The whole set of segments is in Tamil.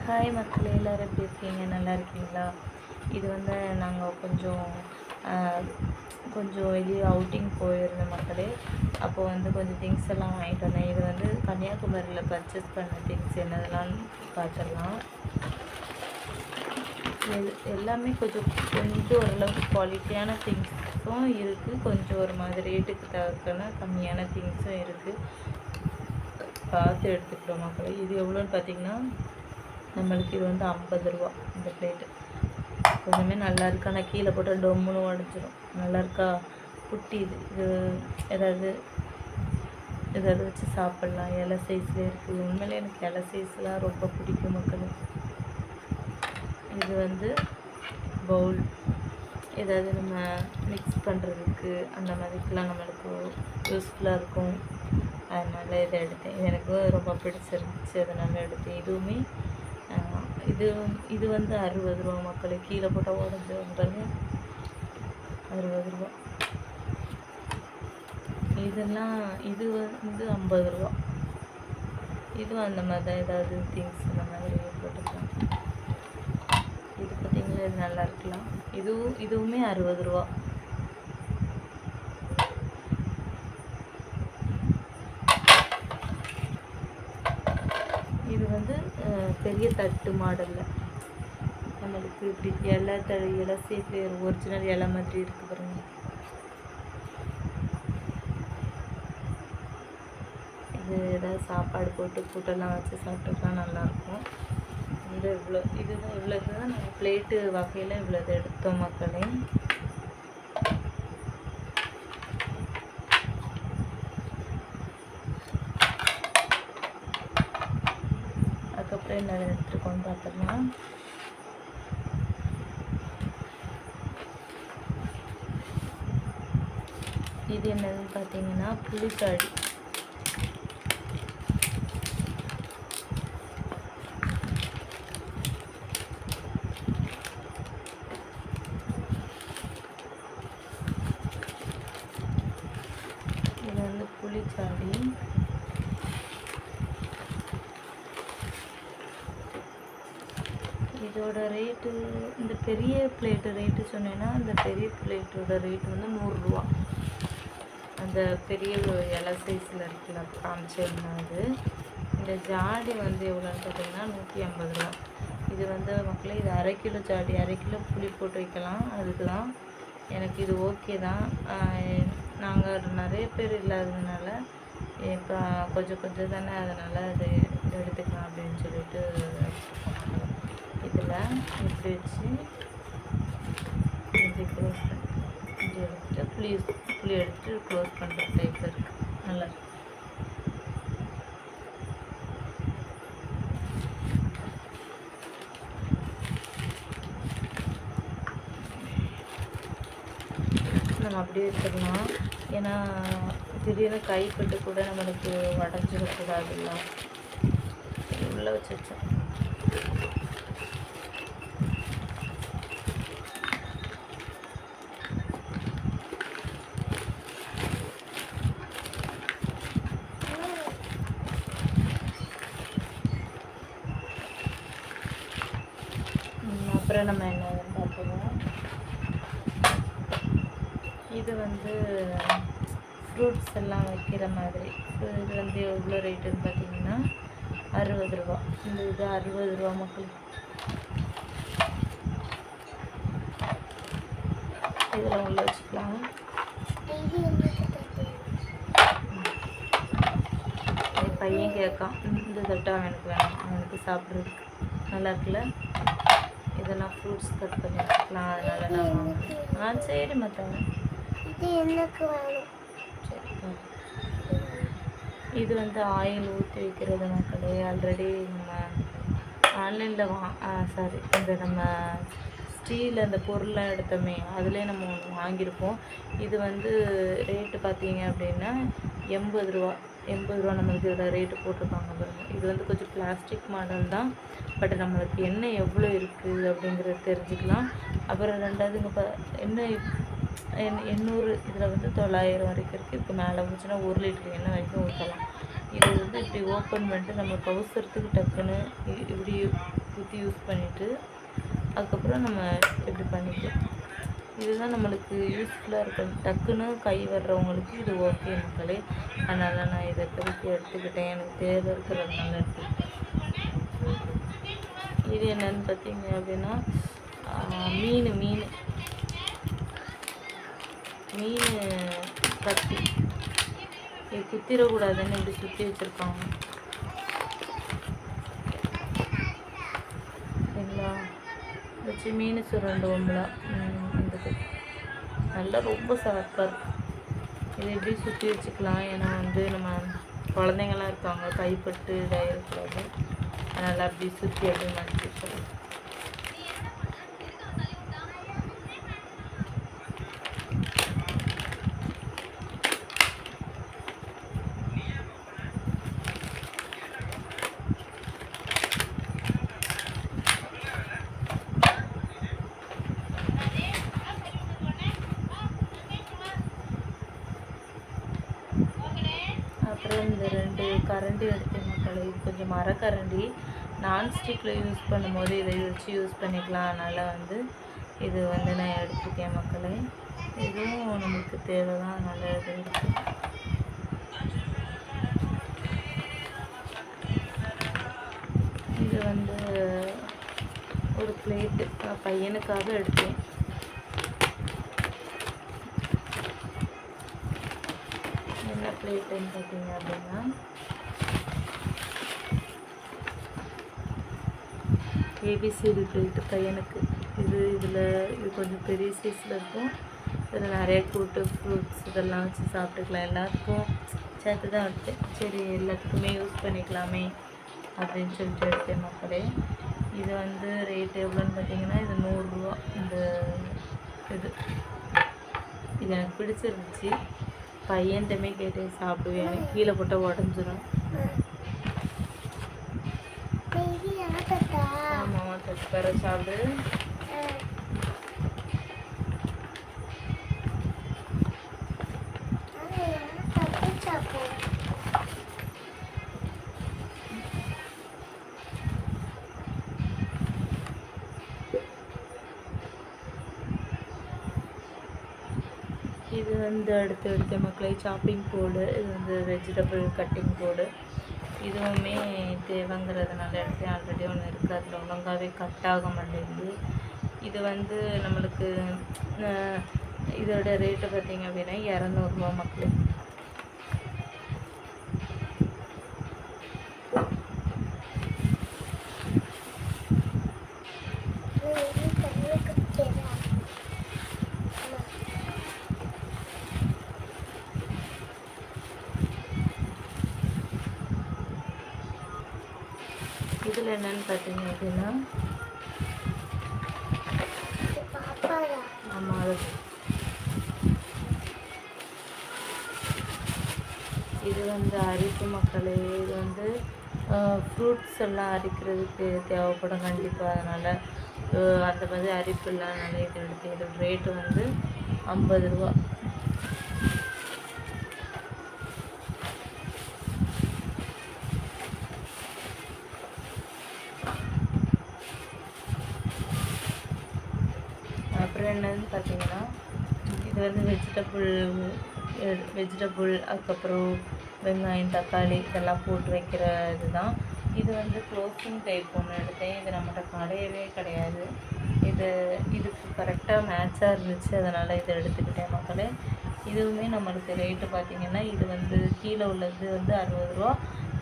ஹாய் மக்களே, எல்லோரும் எப்படி இருக்கீங்க? நல்லா இருக்கீங்களா? இது வந்து நாங்கள் கொஞ்சம் வெளியே அவுட்டிங் போயிருந்தோம் மக்களே. அப்போது வந்து கொஞ்சம் திங்ஸ் எல்லாம் வாங்கிட்டு வந்தேன். இது வந்து கன்னியாகுமரியில் பர்ச்சேஸ் பண்ண திங்ஸ் என்னதெல்லாம் பார்த்துடலாம். எல்லாமே கொஞ்சம் ஓரளவுக்கு குவாலிட்டியான திங்ஸும் இருக்குது, கொஞ்சம் ஒரு மாதிரி ரேட்டுக்கு தக்கன கம்மியான திங்ஸும் இருக்குது. பார்த்து எடுத்துக்கிட்டோம் மக்களே. இது எவ்வளோன்னு பார்த்தீங்கன்னா, நம்மளுக்கு இது வந்து 50 ரூபா இந்த பிளேட்டு. கொஞ்சமே நல்லா இருக்கா? நான் கீழே போட்டால் டொம்முன்னு உடஞ்சிடும். நல்லா இருக்கா? குட்டி இது ஏதாவது வச்சு சாப்பிட்லாம். இலை சைஸில் இருக்குது. உண்மையிலே எனக்கு இலை சைஸ்லாம் ரொம்ப பிடிக்கும் மக்கள். இது வந்து பவுல், ஏதாவது நம்ம மிக்ஸ் பண்ணுறதுக்கு அந்த மாதிரிக்கெலாம் நம்மளுக்கு யூஸ்ஃபுல்லாக இருக்கும். அதனால் இதை எடுத்தேன். இது எனக்கு ரொம்ப பிடிச்சிருந்துச்சு, அதனால் எடுத்தேன். இதுவுமே இது வந்து 60 ரூபா மக்களே. கீழே போட்டால் உடஞ்சிருந்தாங்க. 60 ரூபா. இதெல்லாம் இது வந்து 50 ரூபா. இதுவும் அந்த மாதிரி தான், ஏதாவது திங்ஸ் இந்த மாதிரி போட்டுக்கலாம். இது பார்த்திங்களா, இது நல்லா இருக்கலாம். இதுவுமே 60 ரூபா. இது வந்து பெரிய தட்டு மாடலில் நம்மளுக்கு இப்படி இலை சேர்த்து ஒரிஜினல் இலை மாதிரி இருக்குது பாருங்க. இது ஏதாவது சாப்பாடு போட்டு கூட்டெல்லாம் வச்சு சாப்பிட்டுக்கலாம், நல்லாயிருக்கும். இது இவ்வளோக்கு தான் நம்ம பிளேட்டு வகையில் இவ்வளோது எடுத்தோம் மக்களே. அதுக்கப்புறம் என்ன எடுத்துருக்கோன்னு பார்த்துக்கலாம். இது என்னதுன்னு பார்த்தீங்கன்னா புளிச்சாடி. இது வந்து புளிச்சாடி. இதோட ரேட்டு, இந்த பெரிய பிளேட்டு ரேட்டு சொன்னேன்னா, இந்த பெரிய பிளேட்டோட ரேட்டு வந்து 100 ரூபா. அந்த பெரிய இலை சைஸில் இருக்குல்ல, காமிச்சிருந்தேன் அது. இந்த ஜாடி வந்து எவ்வளோன்னு பார்த்தீங்கன்னா 150 ரூபா. இது வந்து மக்களே, இது 1/2 கிலோ ஜாடி, 1/2 கிலோ புளி போட்டு வைக்கலாம். அதுக்கு தான் எனக்கு இது ஓகே தான். நாங்கள் நிறைய பேர் இல்லாததுனால இப்போ கொஞ்சம் தானே, அதனால் அது எடுத்துக்கலாம் அப்படின்னு சொல்லிட்டு இதில் இப்படி வச்சு இப்படி க்ளோஸ் பண்ணி இப்படி எடுத்துகிட்டு புளி எடுத்துகிட்டு க்ளோஸ் பண்ணுற டைப் இருக்குது. நல்லா நம்ம அப்படியே எடுத்துக்கலாம். ஏன்னா திடீர்னு கைப்பட்டு கூட நம்மளுக்கு உடஞ்சிடக்கூடாதுல்ல. உள்ளே வச்சோம். அப்புறம் நம்ம என்ன பார்த்துக்கலாம். இது வந்து ஃப்ரூட்ஸ் எல்லாம் வைக்கிற மாதிரி. இது வந்து எவ்வளோ ரேட்டுன்னு பார்த்தீங்கன்னா 60 ரூபா. இந்த இது 60 ரூபா மக்கள். இதில் உள்ள வச்சுக்கலாம். என் பையன் கேட்கான், இந்த தட்டா எனக்கு வேணும், அவனுக்கு சாப்பிட்றதுக்கு. நல்லா இருக்குல்ல? இதெல்லாம் ஃப்ரூட்ஸ் கட் பண்ணி வச்சுக்கலாம். அதனால் நான் சரி மற்ற இது எனக்கு வேணும். சரி, இது வந்து ஆயில் ஊற்றி வைக்கிறது மக்களே. ஆல்ரெடி நம்ம ஆன்லைனில் இந்த நம்ம ஸ்டீல் அந்த பொருள்லாம் எடுத்தோமே, அதிலே நம்ம ஒன்று வாங்கியிருப்போம். இது வந்து ரேட்டு பார்த்தீங்க அப்படின்னா 80 ரூபா. 80 ரூபா நம்மளுக்கு இதில் ரேட்டு போட்டிருக்காங்க பாருங்க. இது வந்து கொஞ்சம் பிளாஸ்டிக் மாடல் தான், பட் நம்மளுக்கு எண்ணெய் எவ்வளோ இருக்குது அப்படிங்கிறது தெரிஞ்சுக்கலாம். அப்புறம் ரெண்டாவதுங்க எண்ணெய் 800, இதில் வந்து 900 வரைக்கும் இருக்குது. இப்போ மேலே போச்சுன்னா 1 லிட்டர் எண்ணெய் வரைக்கும் ஊற்றலாம். இது வந்து இப்படி ஓப்பன் பண்ணிட்டு நம்ம கவுசரத்துக்கு டக்குன்னு இப்படி ஊற்றி யூஸ் பண்ணிவிட்டு அதுக்கப்புறம் நம்ம இப்படி பண்ணிக்கலாம். இதுதான் நம்மளுக்கு யூஸ்ஃபுல்லாக இருக்கும். டக்குன்னு கை வர்றவங்களுக்கு இது ஓகே மக்களே. அதனால் நான் இதை பிரித்து எடுத்துக்கிட்டேன். எனக்கு தேவை இருக்கிறதுனால எடுத்துக்கிட்டேன். இது என்னன்னு பார்த்தீங்க அப்படின்னா மீன் கத்தி. இது குத்திடக்கூடாதுன்னு இப்படி சுற்றி வச்சுருக்காங்க சரிங்களா. வச்சு மீன் சுரண்டுவோம்ல இருந்தது நல்லா ரொம்ப சாஃப்டாக இருக்கும். இது எப்படி சுற்றி வச்சுக்கலாம். ஏன்னா வந்து நம்ம குழந்தைங்கள்லாம் இருக்காங்க, கைப்பட்டு இதாக இருக்கக்கூடாது. அதனால் அப்படி சுற்றி அப்படி மடிச்சு வச்சுக்கலாம். அப்புறம் இந்த 2 கரண்டி எடுத்தேன் மக்களே. இது கொஞ்சம் மரக்கரண்டி. நான்ஸ்டிக்கில் யூஸ் பண்ணும்போது இதை வச்சு யூஸ் பண்ணிக்கலாம். அதனால் வந்து இது வந்து நான் எடுத்துருக்கேன் மக்களே. இதுவும் நமக்கு தேவை தான், அதனால் இது இருக்குது. இது வந்து ஒரு பிளேட்டு பையனுக்காக எடுத்தேன். என்ன பிளேட்டுன்னு பார்த்தீங்க அப்படின்னா ஏபிசிடி பிளேட்டு பையனுக்கு. இது கொஞ்சம் பெரிய சைஸில் இருக்கும். இதில் நிறைய கூட்டு ஃப்ரூட்ஸ் இதெல்லாம் வச்சு சாப்பிட்டுக்கலாம். எல்லாத்துக்கும் சேர்த்து தான் எடுத்தேன். சரி எல்லாத்துக்குமே யூஸ் பண்ணிக்கலாமே அப்படின்னு சொல்லிட்டு எடுத்தேன் மக்களே. இது வந்து ரேட் எவ்வளோன்னு பார்த்தீங்கன்னா இது 100 ரூபா. இது எனக்கு பிடிச்சிருந்துச்சு. பையன்கிட்டமே கேட்டு சாப்பிடுவேன். கீழே போட்டால் உடஞ்சிரும். ஆமாம் தச்சு பெற சாப்பிடு. இது வந்து எடுத்த மக்களை சாப்பிங் போர்டு. இது வந்து வெஜிடபிள் கட்டிங் போர்டு. இதுவுமே தேவைங்கிறதுனால எடுத்தேன். ஆல்ரெடி ஒன்று இருக்குது, அதில் ஒழுங்காகவே கட் ஆக மாட்டேங்குது. இது வந்து நம்மளுக்கு இதோட ரேட்டு பார்த்திங்க அப்படின்னா 200 ரூபா மக்களே. இதில் என்னென்னு பார்த்தீங்க அப்படின்னா ஆமாம் இது வந்து அரிப்பு மக்களே. இது வந்து ஃப்ரூட்ஸ் எல்லாம் அரிக்கிறதுக்கு தேவைப்படும் கண்டிப்பாக. அதனால் அந்த மாதிரி அரிப்பு இல்லாதனால இது எடுத்து. இதோட ரேட்டு வந்து 50 ரூபா. அப்புறம் என்னன்னு பார்த்தீங்கன்னா இது வந்து வெஜிடபிள் அதுக்கப்புறம் வெங்காயம் தக்காளி இதெல்லாம் போட்டு வைக்கிற இதுதான். இது வந்து க்ளோசிங் டைப் ஒன்று எடுத்தேன். இது நம்மகிட்ட கடையவே கிடையாது. இதுக்கு கரெக்டாக மேட்சாக இருந்துச்சு, அதனால் இதை எடுத்துக்கிட்டேன் மக்களே. இதுவுமே நம்மளுக்கு ரேட்டு பார்த்திங்கன்னா இது வந்து கீழே உள்ளது வந்து 60 ரூபா,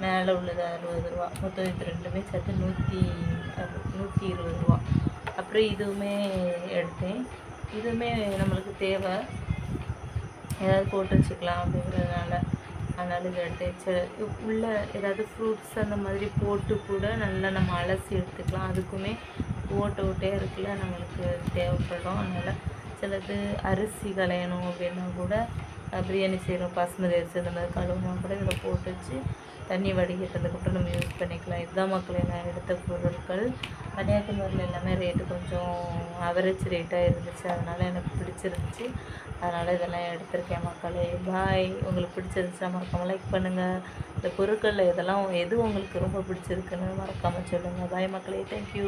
மேலே உள்ளது 60 ரூபா. மொத்தம் இது ரெண்டுமே சேர்த்து 120 ரூபா. அப்புறம் இதுவுமே எடுத்தேன். இதுவுமே நம்மளுக்கு தேவை, ஏதாவது போட்டு வச்சுக்கலாம் அப்படிங்கிறதுனால. அதனால் இதை எடுத்து உள்ளே ஏதாவது ஃப்ரூட்ஸ் அந்த மாதிரி போட்டு கூட நல்லா நம்ம அலசி எடுத்துக்கலாம். அதுக்குமே ஓட்டையாக இருக்குல்ல நம்மளுக்கு தேவைப்படும். அதனால் சிலது அரிசி களையணும் அப்படின்னா கூட பிரியாணி செய்கிறோம், பாஸ்மதி அரிசி அந்த மாதிரி கழுவுனா கூட இதில் போட்டு வச்சு தண்ணி வடிகட்டதுக்கப்புறம் நம்ம யூஸ் பண்ணிக்கலாம். இதுதான் மக்களே நான் எடுத்த பொருட்கள். கன்னியாகுமரியில் எல்லாமே ரேட்டு கொஞ்சம் ஆவரேஜ் ரேட்டாக இருந்துச்சு, அதனால் எனக்கு பிடிச்சிருந்துச்சு. அதனால் இதெல்லாம் எடுத்திருக்கேன் மக்களே. பாய். உங்களுக்கு பிடிச்சிருந்துச்சா மறக்காமல் லைக் பண்ணுங்கள். இந்த பொருட்களில் எது உங்களுக்கு ரொம்ப பிடிச்சிருக்குன்னு மறக்காமல் சொல்லுங்கள். பாய் மக்களே. தேங்க்யூ.